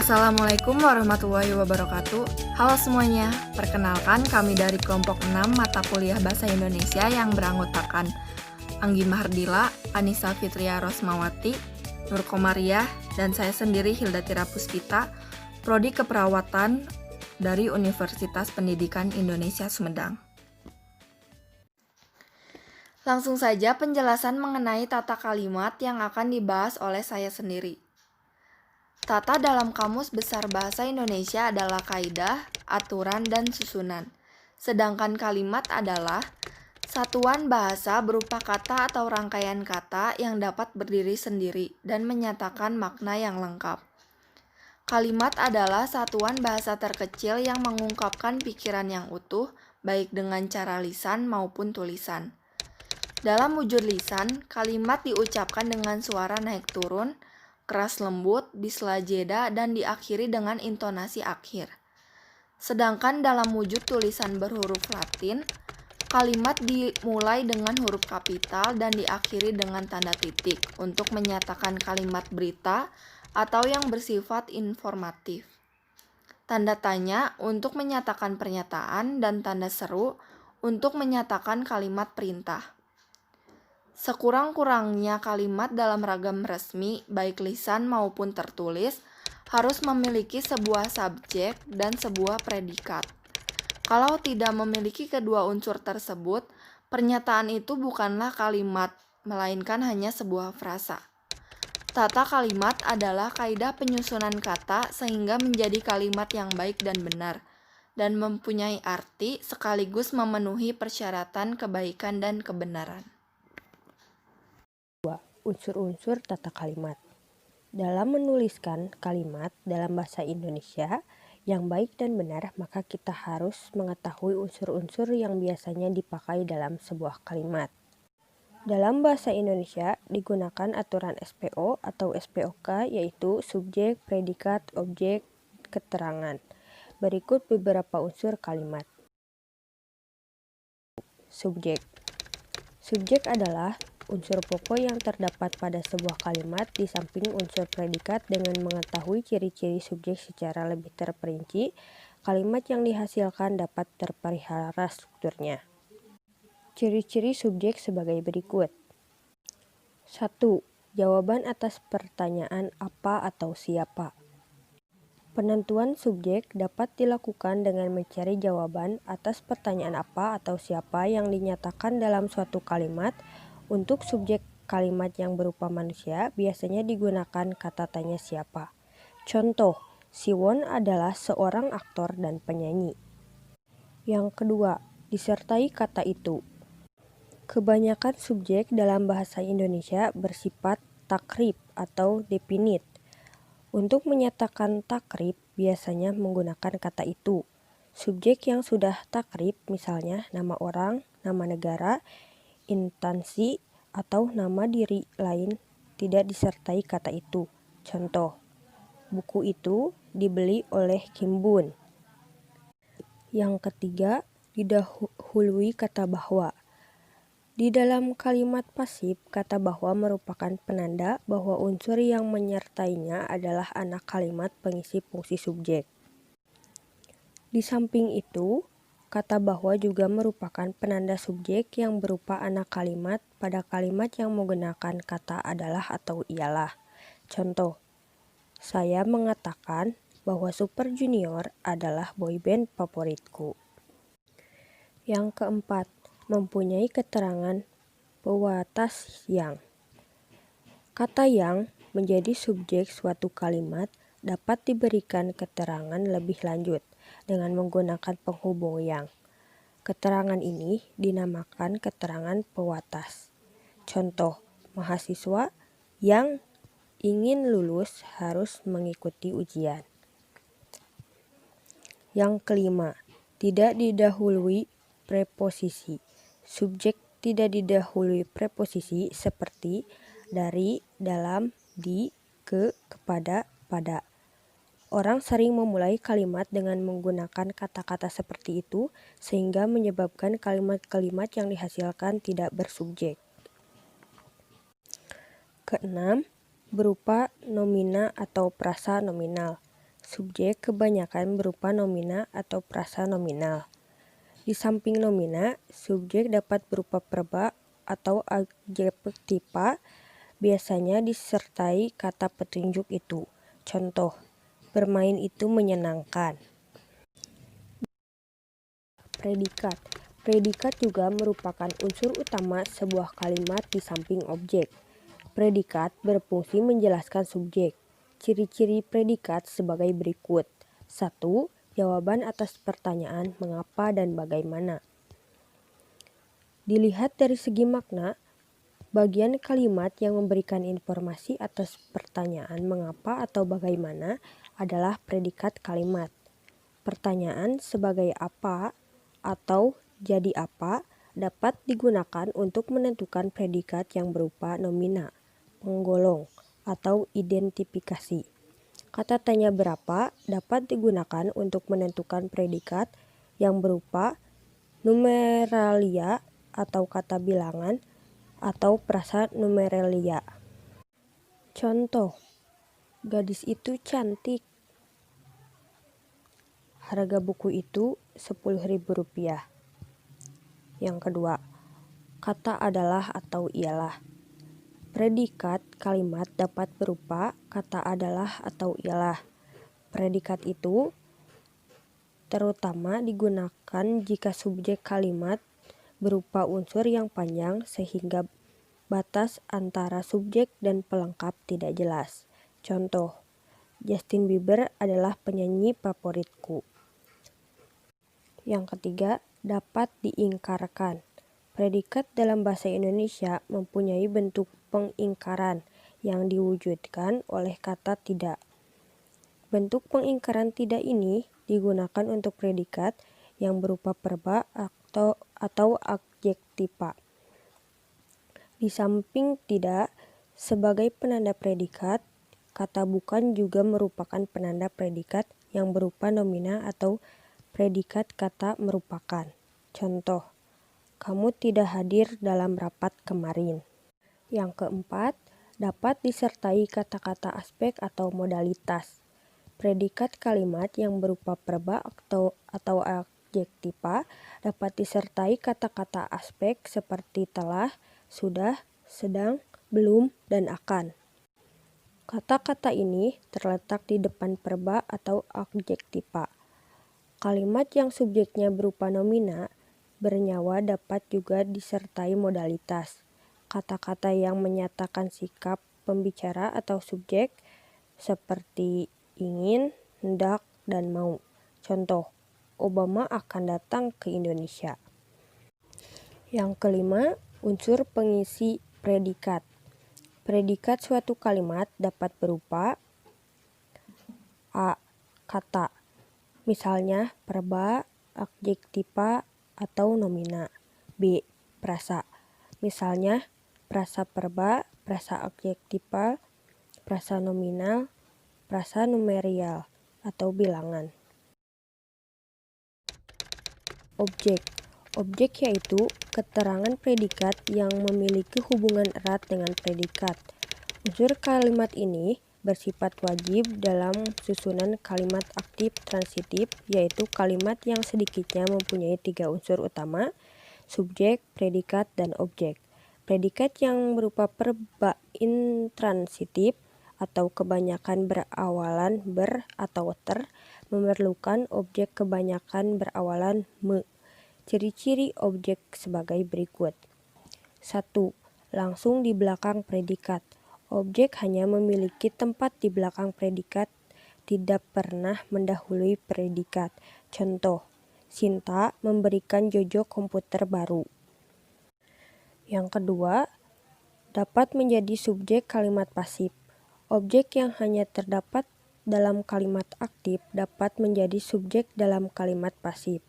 Assalamualaikum warahmatullahi wabarakatuh. Halo semuanya, perkenalkan kami dari kelompok 6 mata kuliah Bahasa Indonesia yang beranggotakan Anggi Mahardila, Anissa Fitria Rosmawati, Nur Komariah, dan saya sendiri Hilda Tira Puspita, Prodi Keperawatan dari Universitas Pendidikan Indonesia Sumedang. Langsung saja penjelasan mengenai tata kalimat yang akan dibahas oleh saya sendiri. Tata dalam Kamus Besar Bahasa Indonesia adalah kaidah, aturan, dan susunan. Sedangkan kalimat adalah satuan bahasa berupa kata atau rangkaian kata yang dapat berdiri sendiri dan menyatakan makna yang lengkap. Kalimat adalah satuan bahasa terkecil yang mengungkapkan pikiran yang utuh, baik dengan cara lisan maupun tulisan. Dalam wujud lisan, kalimat diucapkan dengan suara naik turun, keras lembut, disela jeda, dan diakhiri dengan intonasi akhir. Sedangkan dalam wujud tulisan berhuruf Latin, kalimat dimulai dengan huruf kapital dan diakhiri dengan tanda titik untuk menyatakan kalimat berita atau yang bersifat informatif. Tanda tanya untuk menyatakan pernyataan dan tanda seru untuk menyatakan kalimat perintah. Sekurang-kurangnya kalimat dalam ragam resmi, baik lisan maupun tertulis, harus memiliki sebuah subjek dan sebuah predikat. Kalau tidak memiliki kedua unsur tersebut, pernyataan itu bukanlah kalimat, melainkan hanya sebuah frasa. Tata kalimat adalah kaidah penyusunan kata sehingga menjadi kalimat yang baik dan benar, dan mempunyai arti sekaligus memenuhi persyaratan kebaikan dan kebenaran. Unsur-unsur tata kalimat. Dalam menuliskan kalimat dalam bahasa Indonesia yang baik dan benar, maka kita harus mengetahui unsur-unsur yang biasanya dipakai dalam sebuah kalimat. Dalam bahasa Indonesia digunakan aturan SPO atau SPOK, yaitu subjek, predikat, objek, keterangan. Berikut beberapa unsur kalimat. Subjek. Subjek adalah unsur pokok yang terdapat pada sebuah kalimat di samping unsur predikat. Dengan mengetahui ciri-ciri subjek secara lebih terperinci, kalimat yang dihasilkan dapat terpelihara strukturnya. Ciri-ciri subjek sebagai berikut. 1. Jawaban atas pertanyaan apa atau siapa. Penentuan subjek dapat dilakukan dengan mencari jawaban atas pertanyaan apa atau siapa yang dinyatakan dalam suatu kalimat. Untuk subjek kalimat yang berupa manusia, biasanya digunakan kata tanya siapa. Contoh, Siwon adalah seorang aktor dan penyanyi. Yang kedua, disertai kata itu. Kebanyakan subjek dalam bahasa Indonesia bersifat takrib atau definit. Untuk menyatakan takrib, biasanya menggunakan kata itu. Subjek yang sudah takrib, misalnya nama orang, nama negara, instansi, atau nama diri lain, tidak disertai kata itu. Contoh, buku itu dibeli oleh Kim Bun. Yang ketiga, didahului kata bahwa. Di dalam kalimat pasif, kata bahwa merupakan penanda bahwa unsur yang menyertainya adalah anak kalimat pengisi fungsi subjek. Di samping itu, kata bahwa juga merupakan penanda subjek yang berupa anak kalimat pada kalimat yang menggunakan kata adalah atau ialah. Contoh, saya mengatakan bahwa Super Junior adalah boyband favoritku. Yang keempat, mempunyai keterangan pewatas yang. Kata yang menjadi subjek suatu kalimat dapat diberikan keterangan lebih lanjut dengan menggunakan penghubung yang. Keterangan ini dinamakan keterangan pewatas. Contoh, mahasiswa yang ingin lulus harus mengikuti ujian. Yang kelima, tidak didahului preposisi. Subjek tidak didahului preposisi seperti dari, dalam, di, ke, kepada, pada. Orang sering memulai kalimat dengan menggunakan kata-kata seperti itu, sehingga menyebabkan kalimat-kalimat yang dihasilkan tidak bersubjek. Keenam, berupa nomina atau prasa nominal. Subjek kebanyakan berupa nomina atau prasa nominal. Di samping nomina, subjek dapat berupa verba atau adjektiva, biasanya disertai kata petunjuk itu. Contoh, bermain itu menyenangkan. Predikat. Predikat juga merupakan unsur utama sebuah kalimat di samping objek. Predikat berfungsi menjelaskan subjek. Ciri-ciri predikat sebagai berikut. 1. Jawaban atas pertanyaan mengapa dan bagaimana. Dilihat dari segi makna, bagian kalimat yang memberikan informasi atas pertanyaan mengapa atau bagaimana adalah predikat kalimat. Pertanyaan sebagai apa atau jadi apa dapat digunakan untuk menentukan predikat yang berupa nomina, penggolong, atau identifikasi. Kata tanya berapa dapat digunakan untuk menentukan predikat yang berupa numeralia atau kata bilangan atau prasa numeralia. Contoh, gadis itu cantik. Harga buku itu Rp10.000. Yang kedua, kata adalah atau ialah. Predikat kalimat dapat berupa kata adalah atau ialah. Predikat itu terutama digunakan jika subjek kalimat berupa unsur yang panjang sehingga batas antara subjek dan pelengkap tidak jelas. Contoh, Justin Bieber adalah penyanyi favoritku. Yang ketiga, dapat diingkarkan. Predikat dalam bahasa Indonesia mempunyai bentuk pengingkaran yang diwujudkan oleh kata tidak. Bentuk pengingkaran tidak ini digunakan untuk predikat yang berupa verba atau adjektiva. Di samping tidak sebagai penanda predikat, kata bukan juga merupakan penanda predikat yang berupa nomina atau predikat kata merupakan. Contoh, kamu tidak hadir dalam rapat kemarin. Yang keempat, dapat disertai kata-kata aspek atau modalitas. Predikat kalimat yang berupa verba atau adjektiva dapat disertai kata-kata aspek seperti telah, sudah, sedang, belum, dan akan. Kata-kata ini terletak di depan verba atau adjektiva. Kalimat yang subjeknya berupa nomina bernyawa dapat juga disertai modalitas. Kata-kata yang menyatakan sikap pembicara atau subjek seperti ingin, hendak, dan mau. Contoh, Obama akan datang ke Indonesia. Yang kelima, unsur pengisi predikat. Predikat suatu kalimat dapat berupa A. Kata. Misalnya verba, adjektiva, atau nomina. B. Prasa. Misalnya prasa verba, prasa adjektiva, prasa nominal, prasa numerial, atau bilangan. Objek. Objek yaitu keterangan predikat yang memiliki hubungan erat dengan predikat. Unsur kalimat ini bersifat wajib dalam susunan kalimat aktif transitif, yaitu kalimat yang sedikitnya mempunyai 3 unsur utama, subjek, predikat, dan objek. Predikat yang berupa verba intransitif atau kebanyakan berawalan ber atau ter memerlukan objek kebanyakan berawalan me. Ciri-ciri objek sebagai berikut. 1. Langsung di belakang predikat. Objek hanya memiliki tempat di belakang predikat, tidak pernah mendahului predikat. Contoh, Sinta memberikan Jojo komputer baru. Yang kedua, dapat menjadi subjek kalimat pasif. Objek yang hanya terdapat dalam kalimat aktif dapat menjadi subjek dalam kalimat pasif.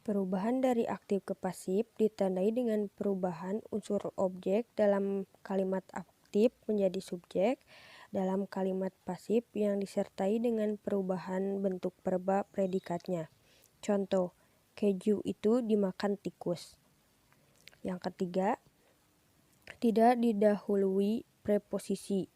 Perubahan dari aktif ke pasif ditandai dengan perubahan unsur objek dalam kalimat aktif menjadi subjek dalam kalimat pasif yang disertai dengan perubahan bentuk verba predikatnya. Contoh, keju itu dimakan tikus. Yang ketiga, tidak didahului preposisi.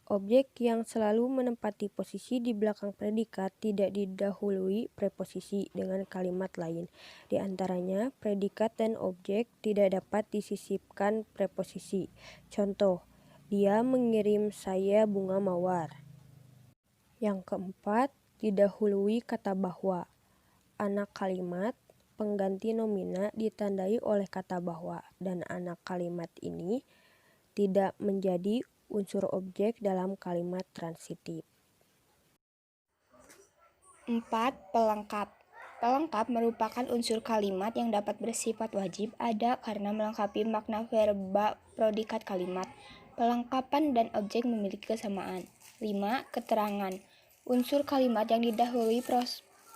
Objek yang selalu menempati posisi di belakang predikat tidak didahului preposisi dengan kalimat lain. Di antaranya, predikat dan objek tidak dapat disisipkan preposisi. Contoh, dia mengirim saya bunga mawar. Yang keempat, didahului kata bahwa. Anak kalimat pengganti nomina ditandai oleh kata bahwa, dan anak kalimat ini tidak menjadi unsur objek dalam kalimat transitif. 4. Pelengkap. Pelengkap merupakan unsur kalimat yang dapat bersifat wajib ada karena melengkapi makna verba predikat kalimat. Pelengkapan dan objek memiliki kesamaan. 5. Keterangan. Unsur kalimat yang didahului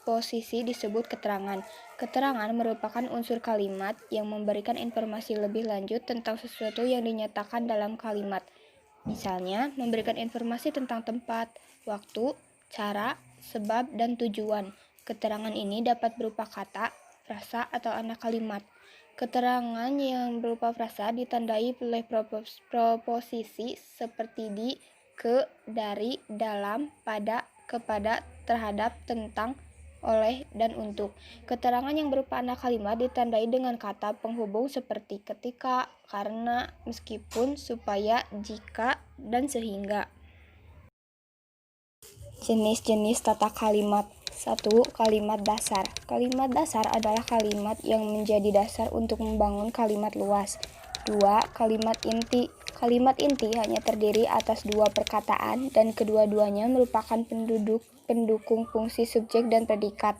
posisi disebut keterangan. Keterangan merupakan unsur kalimat yang memberikan informasi lebih lanjut tentang sesuatu yang dinyatakan dalam kalimat. Misalnya, memberikan informasi tentang tempat, waktu, cara, sebab, dan tujuan. Keterangan ini dapat berupa kata, frasa, atau anak kalimat. Keterangan yang berupa frasa ditandai oleh proposisi seperti di, ke, dari, dalam, pada, kepada, terhadap, tentang, oleh, dan untuk. Keterangan yang berupa anak kalimat ditandai dengan kata penghubung seperti ketika, karena, meskipun, supaya, jika, dan sehingga. Jenis-jenis tata kalimat. 1. Kalimat dasar. Kalimat dasar adalah kalimat yang menjadi dasar untuk membangun kalimat luas. 2. Kalimat inti. Kalimat inti hanya terdiri atas dua perkataan dan kedua-duanya merupakan pendukung fungsi subjek dan predikat.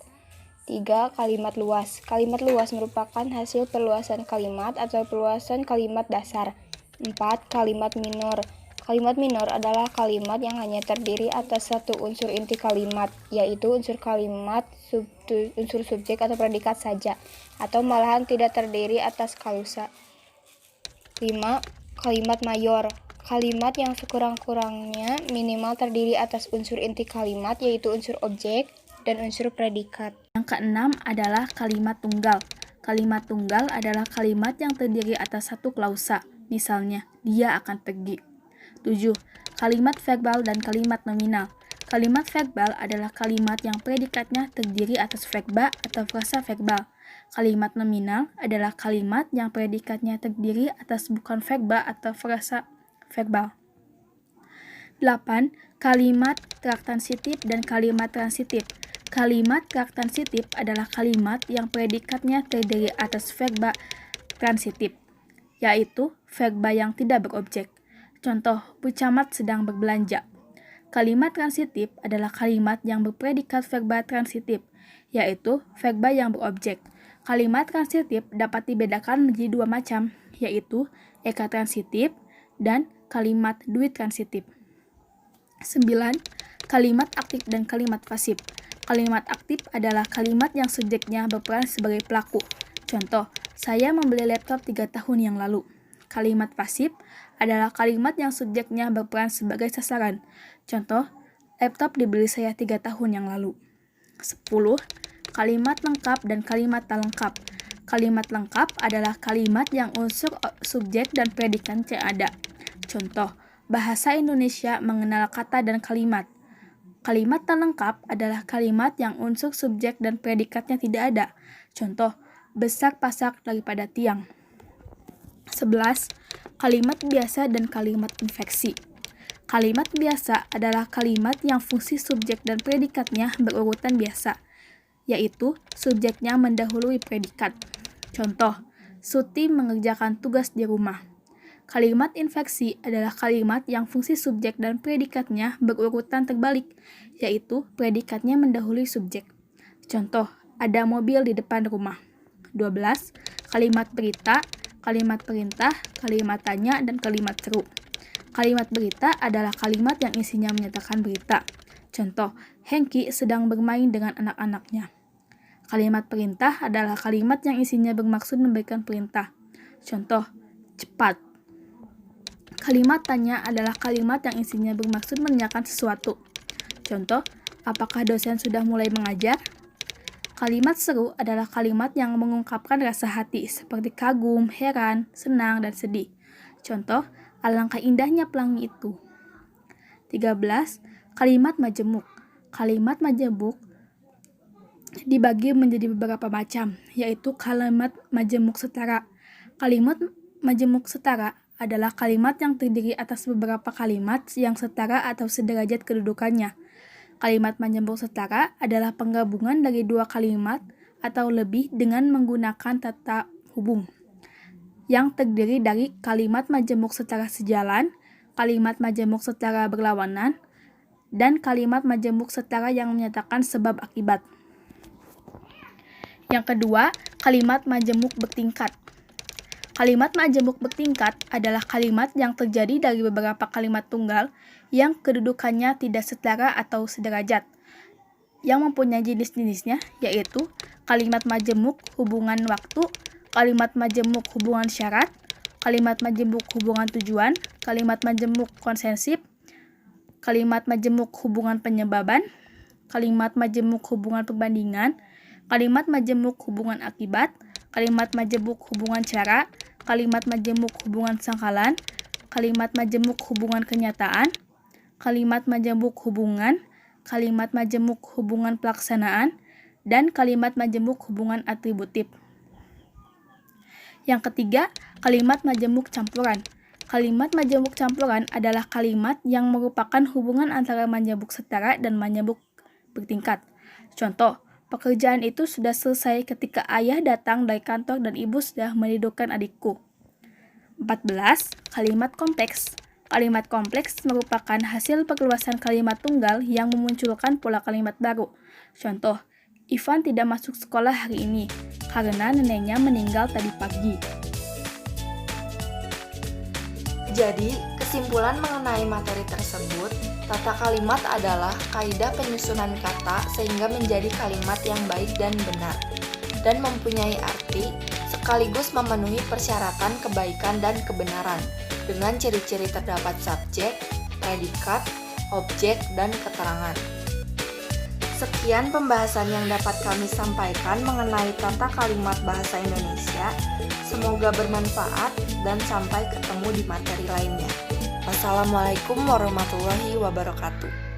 3. Kalimat luas. Kalimat luas merupakan hasil perluasan kalimat atau perluasan kalimat dasar. 4. Kalimat minor. Kalimat minor adalah kalimat yang hanya terdiri atas satu unsur inti kalimat, yaitu unsur kalimat, unsur subjek atau predikat saja, atau malahan tidak terdiri atas klausa. 5. Kalimat mayor. Kalimat yang sekurang-kurangnya minimal terdiri atas unsur inti kalimat, yaitu unsur objek dan unsur predikat. Yang keenam adalah kalimat tunggal. Kalimat tunggal adalah kalimat yang terdiri atas satu klausa, misalnya, dia akan pergi. 7. Kalimat verbal dan kalimat nominal. Kalimat verbal adalah kalimat yang predikatnya terdiri atas verba atau frasa verbal. Kalimat nominal adalah kalimat yang predikatnya terdiri atas bukan verba atau frasa verbal. 8. Kalimat traktansitif dan kalimat transitif. Kalimat traktansitif adalah kalimat yang predikatnya terdiri atas verba transitif, yaitu verba yang tidak berobjek. Contoh, Bu Camat sedang berbelanja. Kalimat transitif adalah kalimat yang berpredikat verba transitif, yaitu verba yang berobjek. Kalimat transitif dapat dibedakan menjadi dua macam, yaitu eka transitif dan kalimat duit transitif. 9. Kalimat aktif dan kalimat pasif. Kalimat aktif adalah kalimat yang subjeknya berperan sebagai pelaku. Contoh, saya membeli laptop 3 tahun yang lalu. Kalimat pasif adalah kalimat yang subjeknya berperan sebagai sasaran. Contoh, laptop dibeli saya 3 tahun yang lalu. 10. Kalimat lengkap dan kalimat tak lengkap. Kalimat lengkap adalah kalimat yang unsur subjek dan predikatnya ada. Contoh, bahasa Indonesia mengenal kata dan kalimat. Kalimat tak lengkap adalah kalimat yang unsur subjek dan predikatnya tidak ada. Contoh, besar pasak daripada tiang. 11. Kalimat biasa dan kalimat infeksi. Kalimat biasa adalah kalimat yang fungsi subjek dan predikatnya berurutan biasa, yaitu subjeknya mendahului predikat. Contoh, Suti mengerjakan tugas di rumah. Kalimat infeksi adalah kalimat yang fungsi subjek dan predikatnya berurutan terbalik, yaitu predikatnya mendahului subjek. Contoh, ada mobil di depan rumah. 12. Kalimat berita, kalimat perintah, kalimat tanya, dan kalimat seru. Kalimat berita adalah kalimat yang isinya menyatakan berita. Contoh, Hengki sedang bermain dengan anak-anaknya. Kalimat perintah adalah kalimat yang isinya bermaksud memberikan perintah. Contoh, cepat. Kalimat tanya adalah kalimat yang isinya bermaksud menanyakan sesuatu. Contoh, apakah dosen sudah mulai mengajar? Kalimat seru adalah kalimat yang mengungkapkan rasa hati seperti kagum, heran, senang, dan sedih. Contoh, alangkah indahnya pelangi itu. 13. Kalimat majemuk. Kalimat majemuk dibagi menjadi beberapa macam, yaitu kalimat majemuk setara. Kalimat majemuk setara adalah kalimat yang terdiri atas beberapa kalimat yang setara atau sederajat kedudukannya. Kalimat majemuk setara adalah penggabungan dari dua kalimat atau lebih dengan menggunakan tata hubung, yang terdiri dari kalimat majemuk setara sejalan, kalimat majemuk setara berlawanan, dan kalimat majemuk setara yang menyatakan sebab akibat. Yang kedua, kalimat majemuk bertingkat. Kalimat majemuk bertingkat adalah kalimat yang terjadi dari beberapa kalimat tunggal yang kedudukannya tidak setara atau sederajat, yang mempunyai jenis-jenisnya, yaitu kalimat majemuk hubungan waktu, kalimat majemuk hubungan syarat, kalimat majemuk hubungan tujuan, kalimat majemuk konsensif, kalimat majemuk hubungan penyebaban, kalimat majemuk hubungan perbandingan, kalimat majemuk hubungan akibat, kalimat majemuk hubungan cara, kalimat majemuk hubungan sangkalan, kalimat majemuk hubungan kenyataan, kalimat majemuk hubungan, kalimat majemuk hubungan pelaksanaan, dan kalimat majemuk hubungan atributif. Yang ketiga, kalimat majemuk campuran. Kalimat majemuk campuran adalah kalimat yang merupakan hubungan antara majemuk setara dan majemuk bertingkat. Contoh, pekerjaan itu sudah selesai ketika ayah datang dari kantor dan ibu sudah menidurkan adikku. 14. Kalimat kompleks. Kalimat kompleks merupakan hasil perluasan kalimat tunggal yang memunculkan pola kalimat baru. Contoh, Ivan tidak masuk sekolah hari ini karena neneknya meninggal tadi pagi. Jadi, kesimpulan mengenai materi tersebut, tata kalimat adalah kaidah penyusunan kata sehingga menjadi kalimat yang baik dan benar, dan mempunyai arti sekaligus memenuhi persyaratan kebaikan dan kebenaran dengan ciri-ciri terdapat subjek, predikat, objek, dan keterangan. Sekian pembahasan yang dapat kami sampaikan mengenai tata kalimat bahasa Indonesia. Semoga bermanfaat dan sampai ketemu di materi lainnya. Wassalamualaikum warahmatullahi wabarakatuh.